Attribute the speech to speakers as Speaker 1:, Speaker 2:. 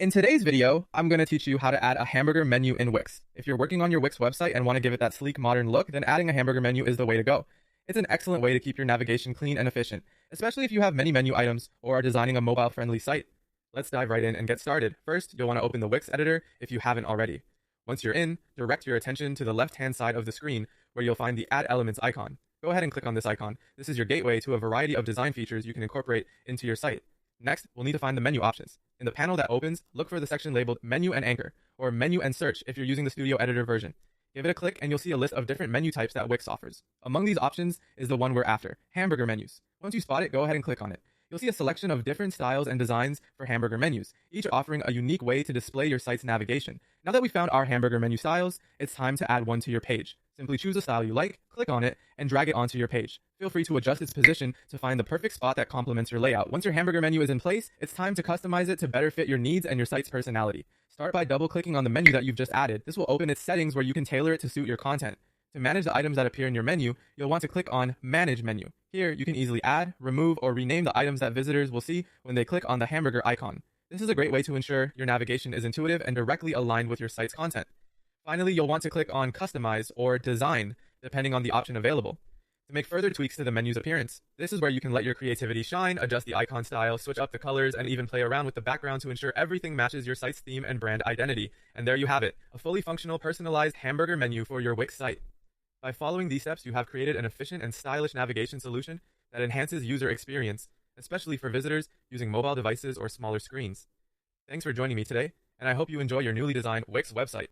Speaker 1: In today's video, I'm going to teach you how to add a hamburger menu in Wix. If you're working on your Wix website and want to give it that sleek, modern look, then adding a hamburger menu is the way to go. It's an excellent way to keep your navigation clean and efficient, especially if you have many menu items or are designing a mobile-friendly site. Let's dive right in and get started. First, you'll want to open the Wix editor if you haven't already. Once you're in, direct your attention to the left-hand side of the screen where you'll find the Add Elements icon. Go ahead and click on this icon. This is your gateway to a variety of design features you can incorporate into your site. Next, we'll need to find the menu options. In the panel that opens, look for the section labeled Menu and Anchor, or Menu and Search if you're using the Studio Editor version. Give it a click and you'll see a list of different menu types that Wix offers. Among these options is the one we're after, hamburger menus. Once you spot it, go ahead and click on it. You'll see a selection of different styles and designs for hamburger menus, each offering a unique way to display your site's navigation. Now that we found our hamburger menu styles, it's time to add one to your page. Simply choose a style you like, click on it, and drag it onto your page. Feel free to adjust its position to find the perfect spot that complements your layout. Once your hamburger menu is in place, it's time to customize it to better fit your needs and your site's personality. Start by double-clicking on the menu that you've just added. This will open its settings where you can tailor it to suit your content. To manage the items that appear in your menu, you'll want to click on Manage Menu. Here, you can easily add, remove, or rename the items that visitors will see when they click on the hamburger icon. This is a great way to ensure your navigation is intuitive and directly aligned with your site's content. Finally, you'll want to click on Customize or Design, depending on the option available, to make further tweaks to the menu's appearance. This is where you can let your creativity shine, adjust the icon style, switch up the colors, and even play around with the background to ensure everything matches your site's theme and brand identity. And there you have it, a fully functional, personalized hamburger menu for your Wix site. By following these steps, you have created an efficient and stylish navigation solution that enhances user experience, especially for visitors using mobile devices or smaller screens. Thanks for joining me today, and I hope you enjoy your newly designed Wix website.